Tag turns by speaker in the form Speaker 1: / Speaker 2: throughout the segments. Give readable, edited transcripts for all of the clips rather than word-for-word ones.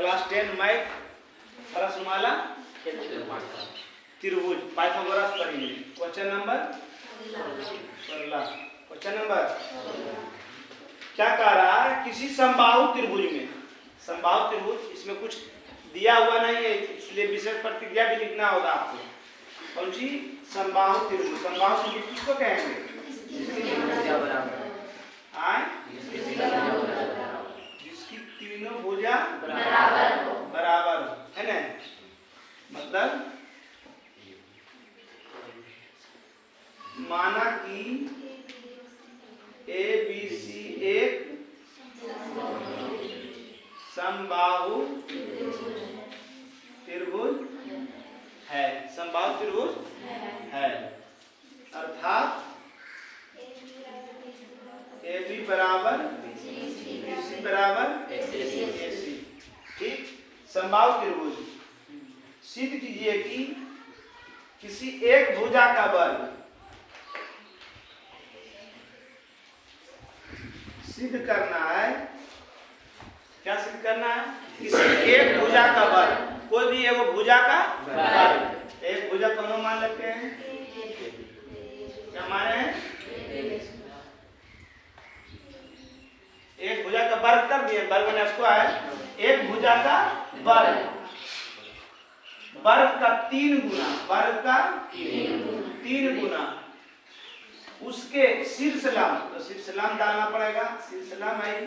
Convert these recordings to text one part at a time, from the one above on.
Speaker 1: Class 10 math प्रश्नमाला त्रिभुज Pythagoras पढ़ेंगे। Question number 16। Question number क्या कह रहा है, किसी समबाहु त्रिभुज में, समबाहु त्रिभुज इसमें कुछ दिया हुआ नहीं है इसलिए विशेष प्रतिक्रिया भी लिखना होगा आपको। कौन सी? समबाहु त्रिभुज। समबाहु त्रिभुज किसको कहेंगे? जिसकी तीनों भुजा बराबर है ना, मतलब माना कि ABC एक समबाहु त्रिभुज है, समबाहु त्रिभुज है, अर्थात AB बराबर BC बराबर AC। ठीक, समबाहु त्रिभुज सिद्ध कीजिए कि किसी एक भुजा का वर्ग, सिद्ध करना है। क्या सिद्ध करना है? किसी एक भुजा का वर्ग, कोई भी एगो भुजा का वर्ग, एक भुजा दोनों मान लेते हैं, क्या माने हैं? एक भुजा का वर्ग कर दिए, वर्ग मैंने इसको है एक भुजा का वर्ग, वर्ग का 3 गुना, वर्ग का 3 गुना उसके शीर्ष लंब, तो शीर्ष लंब डालना पड़ेगा। शीर्ष लंब आई,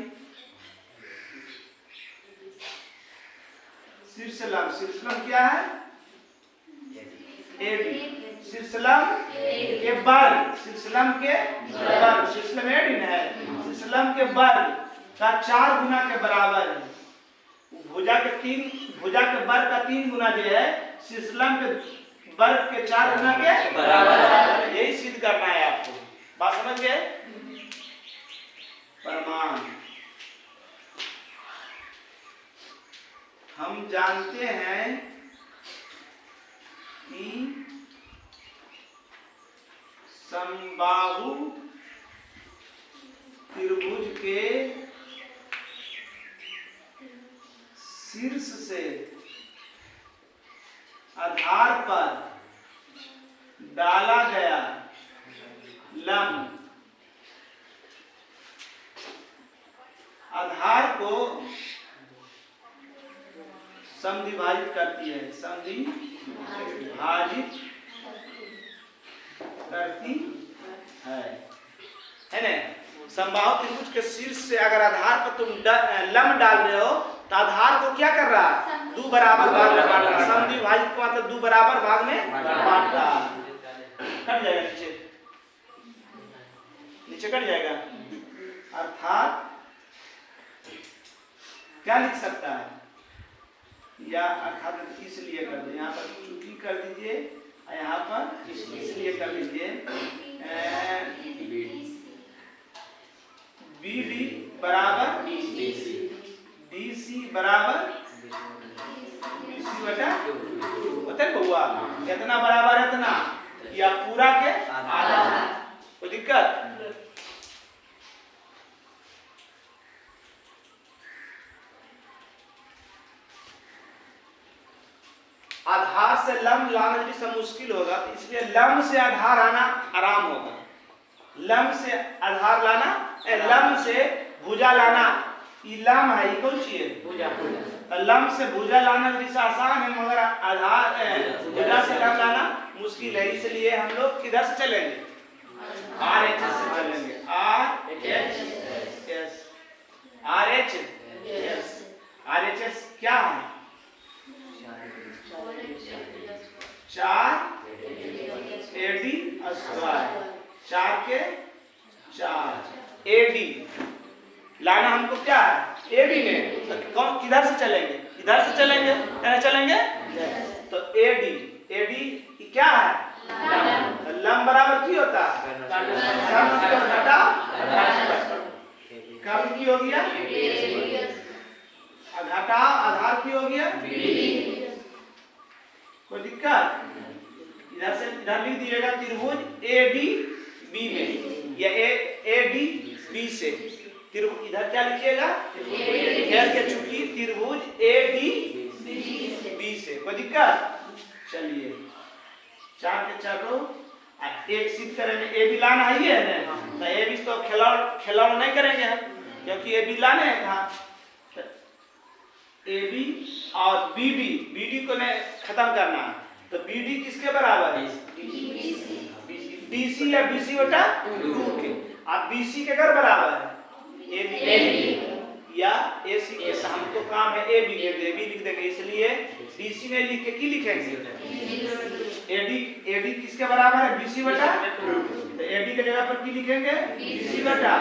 Speaker 1: शीर्ष लंब क्या है? AB। शीर्ष लंब के वर्ग, शीर्ष लंब के वर्ग, शीर्ष लंब AD है, शीर्ष लंब के वर्ग का 4 गुना के बराबर है। भुजा के वर्ग का 3 गुना जो है शीर्ष लंब के वर्ग के 4 गुना के बराबर है। यही सिद्ध करना है आपको, बात समझ गए? प्रमाण हम जानते हैं कि समबाहु त्रिभुज के शीर्ष से आधार पर डाला गया लंब आधार को समद्विभाजित करती है, समद्विभाजित करती है ना। समबाहु त्रिभुज के शीर्ष से अगर आधार पर तुम लंब डाल रहे हो तो आधार को क्या कर रहा है? 2 बराबर भाग में बांट रहा है। समद्विभाजित को मतलब 2 बराबर भाग में बांट रहा है। कट जाएगा नीचे कट जाएगा, अर्थात क्या लिख सकता है? या अर्थात इसलिए कर दो, यहाँ पर चुकी कर दीजिए, यहाँ पर इसलिए कर दीजिए BD बराबर DC बराबर BC बटा होता है बउआ, कितना बराबर है इतना, या पूरा के आधा, कोई दिक्कत? आधार से लंब लाना जैसे मुश्किल होगा, इसलिए लंब से आधार आना आराम होगा। लंब से आधार लाना, लंब से भुजा लाना, ये लंब है, ये कौन सी है? भुजा। लंब से भुजा लाना जैसे आसान है, मगर आधार भुजा से लंब लाना मुश्किल है। इसलिए हम लोग किधर से चलेंगे? RHS से चलेंगे। RHS क्या है? 4 AD स्क्वायर, 4 के 4 AD लाना हमको क्या है? AB में। तो कौन किधर से चलेंगे? इधर से चलेंगे, क्या चलेंगे? तो AD क्या है? लंब बराबर की होता है घटा कम की हो गया, घटा आधार की हो गया। कोई दिक्कत? इधर से इधर लिख दीजिएगा त्रिभुज ADB में, या ADB से त्रिभुज, इधर क्या लिखिएगा? एल के चूंकि त्रिभुज ए डी बी से कोई दिक्कत। चलिए 4 के 4 रो एक सिद्ध करेंगे ए बी लाना है ये है ना, तो ए बी तो खिलौड़ नहीं करेंगे हम क्योंकि ए बी लाने हैं कहाँ, ए बी और बी डी को नहीं खत्म करना है, तो बी डी किसके बराबर है, डी सी या बी सी बटा 2 के। अब बी सी के घर बराबर है ए बी या ए सी के, हमको काम है ए बी लिख देंगे, इसलिए डी सी में लिख के की लिखेंगे ए डी किसके बराबर है, बी सी बटा 2, तो ए डी के जगह पर की लिखेंगे बी सी बटा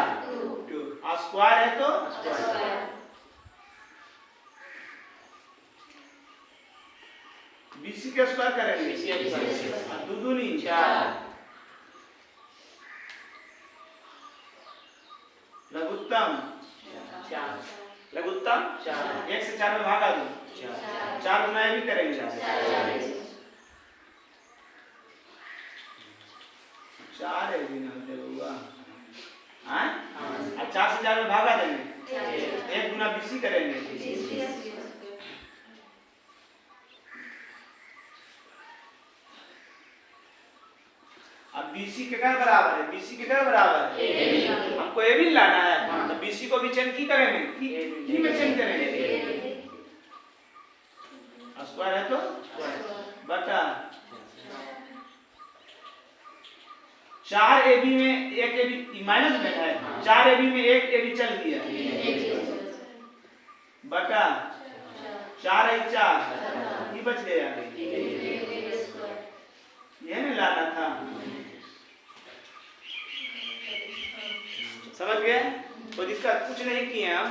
Speaker 1: 2, और स्क्वायर है तो बीसी के स्क्वायर करेंगे, दो दूनी 4, लघुत्तम 4, 1 से 4 में भागा दो 4 गुना भी करेंगे 4 है भी ना देगा, हाँ 4 से 4 में भागा देंगे 1 गुना बीसी करेंगे, अब बीसी के क्या बराबर है, बीसी के क्या बराबर है, हमको ए बी लाना है, तो बीसी को भी चेंज की करेंगे की में चेंज करेंगे, स्क्वायर है तो बटा 4 ए बी में 1 ए बी माइनस में है, 4 ए बी में 1 ए बी चल गया बटा 4 है 4 ये बच गया, ये नहीं लाना था, समझ गए, कोई दिक्कत कुछ नहीं किए हम,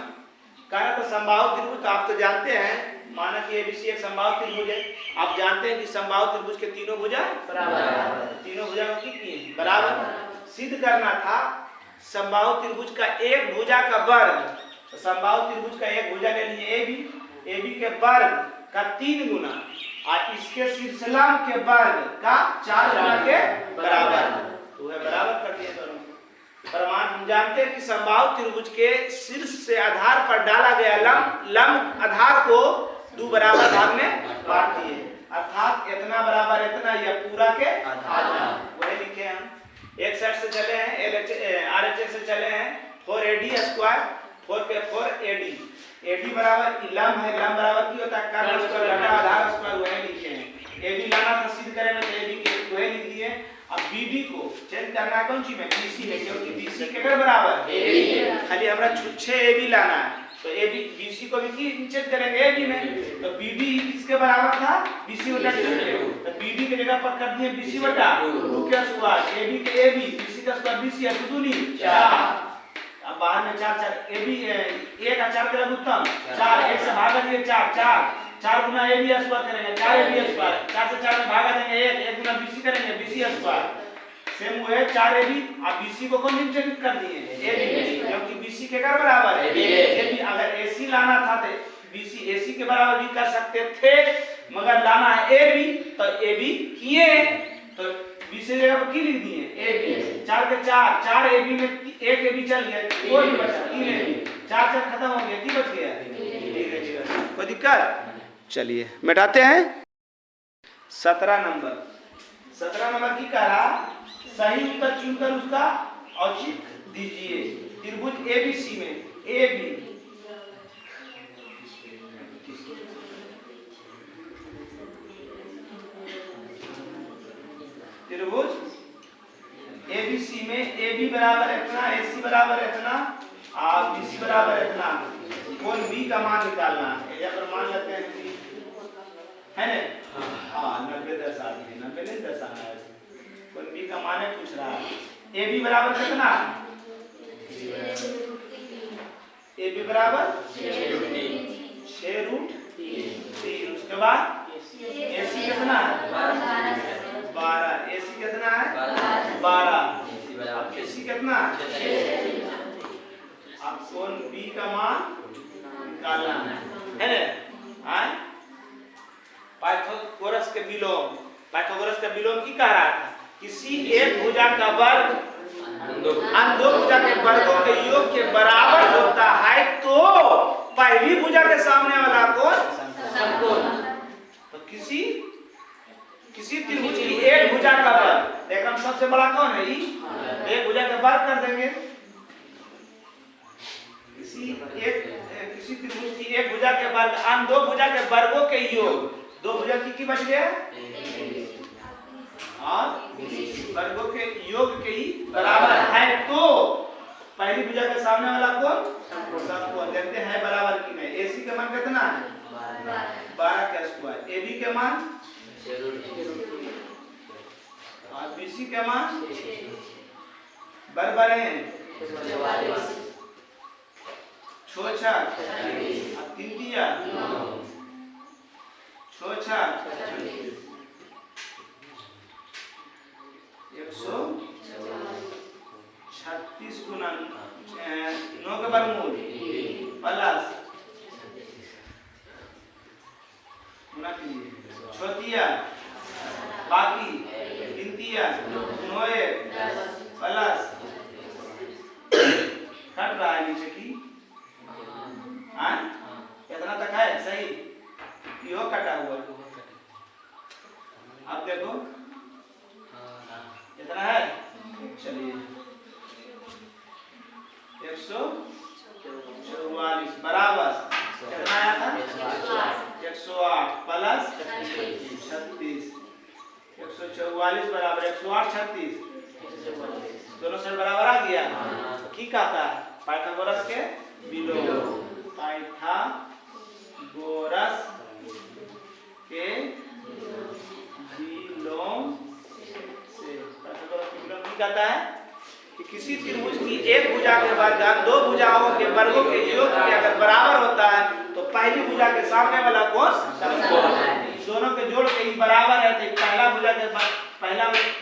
Speaker 1: कारण तो समबाहु त्रिभुज आप तो जानते हैं, माना कि एबीसी एक समबाहु त्रिभुज है, आप जानते हैं कि समबाहु त्रिभुज के तीनों भुजा बराबर, तीनों भुजा को किए बराबर, सिद्ध करना था समबाहु त्रिभुज का एक भुजा का वर्ग, तो समबाहु त्रिभुज का एक भुजा ले लिए ए बी के वर्ग का 3 गुना और इसके शीर्षलंब के वर्ग का 4 गुना के बराबर, तो वह बराबर कर दिए दोनों। प्रमाण हम जानते हैं कि समबाहु त्रिभुज के शीर्ष से आधार पर डाला गया लंब आधार को 2 बराबर भाग में बांट दिए, अर्थात इतना बराबर इतना या पूरा के आधा, वही लिखे हम। एक साइड से चले हैं आरएचएस से चले हैं 4AD स्क्वायर 4 पे 4 AD बराबर लंब है, लंब बराबर की होता है कर्ण स्क्वायर घटा आधार स्क्वायर, वही लिखे हैं। एबी लाना था सिद्ध करेंगे तो एबी के वही लिख दिए। अब बीडी को चेंज करना है कौन सी में, बीसी में, क्योंकि बीसी के बराबर एबी, खाली हमरा छुच्छे एबी लाना है, तो एबी बीसी को भी की चेंज करेंगे एबी में, तो बीडी किसके बराबर था, बीसी बटा 2, तो बीडी के जगह पर कर दिए बीसी बटा 2 के स्क्वायर, एबी के एबी, बीसी का स्क्वायर बीसी है 2 दूनी 4, अब बाहर में 4 4 एबी 1 और 4 के लघुत्तम 4, 1 से भागा दिए 4 गुना एबी स्क्वायर करेंगे 4 एबी स्क्वायर, 4 से 4 में भागा देंगे 1 गुना बीसी करेंगे बीसी स्क्वायर, सेम वो है 4 एबी, अब बीसी को कौन चेंज कर दिए एबी, क्योंकि बीसी के का बराबर है एबी, अगर एसी लाना था तो बीसी एसी के बराबर भी कर सकते थे, मगर लाना है एबी, तो एबी किए तो बीसी जगह पर की लिख दिए एबी, 4 के 4 एबी में 1 एबी चल गया, कोई नहीं बचा 3 एबी, 4 से खत्म हो गया, की बच गया, कोई दिक्कत। चलिए मिटाते हैं 17 नंबर की कहा, सही उत्तर चुनकर उसका औचित्य दीजिए। त्रिभुज एबीसी में एबी त्रिभुज एबीसी में एबी बराबर इतना, एसी बराबर इतना और बीसी बराबर इतना, कोण बी का मान निकालना है, या पर मान लेते हैं है ना, हाँ 90 दर्शाते हैं, 90 नहीं दर्शाना है, कोण बी का मान है पूछ रहा है, ए बी बराबर कितना, ए बी बराबर 6√3, उसके बाद एसी कितना है 12, एसी कितना है 12, एसी कितना है, अब कोण बी का मान निकालना है ना, पाइथागोरस के विलोम की कह रहा था, किसी एक भुजा का वर्ग अन्य दो भुजा के वर्गों के योग के बराबर होता है तो पहली भुजा के सामने वाला कोण
Speaker 2: समकोण।
Speaker 1: तो किसी त्रिभुज की एक भुजा का वर्ग, देखो हम सबसे बड़ा कौन है ई, एक भुजा का वर्ग कर देंगे। किसी त्रिभुज की एक भुजा के वर्ग आन दो भुजा के वर्गों के योग, दो भुजा की बच गया और वर्गों के योग के ही बराबर है, तो पहली भुजा के सामने वाला कोण समकोण। देखते हैं बराबर की नहीं। AC का मान कितना है 12 का स्क्वायर, AB के मान और BC के मान बराबर है 6 4 और 3 दिया 6 4 136 गुना 9 के वर्गमूल प्लस गुना कीजिए 6 तिया बाकी 3 तिया 9 1 प्लस कट रहा है नीचे की हाँ कितना तक है सही, यो कटा हुआ। अब देखो कितना है, चलिए 144 बराबर कितना आया था 108 प्लस 36, 144 बराबर 108 36 दोनों से बराबर आ गया। की कहता है पाइथागोरस के विलोम, पाइथागोरस के विलोम से पाइथागोरस के विलोम की कहता है कि किसी त्रिभुज की एक भुजा के वर्ग दो भुजाओं के वर्गों के योग के अगर बराबर होता है तो पहली भुजा के सामने वाला कोण समकोण है। दोनों के जोड़ के ही बराबर है, तो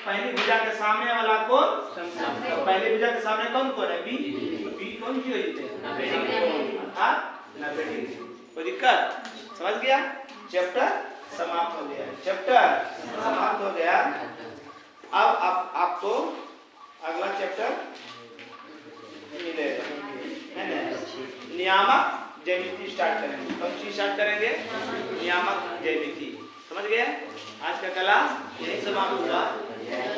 Speaker 1: पहली भुजा के सामने वाला कोण समकोण। पहली भुजा के सामने कौन कोण है बी, बी कौन की होती है 90 डिग्री, अर्थात 90 डिग्री। कोई दिक्कत, समझ गया? चैप्टर समाप्त हो गया, चैप्टर समाप्त हो गया। अब आपको अगला चैप्टर मिलेगा, है ना? नियामक ज्यामिति स्टार्ट करेंगे। कौन सी स्टार्ट करेंगे? नियामक ज्यामिति। समझ गए? आज का क्लास यही समाप्त हुआ।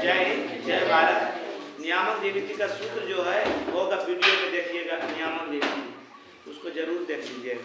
Speaker 1: जय हिंद, जय भारत। नियामक ज्यामिति का सूत्र जो है वो वीडियो में देखिएगा, नियामक ज्यामिति उसको जरूर देख लीजिएगा।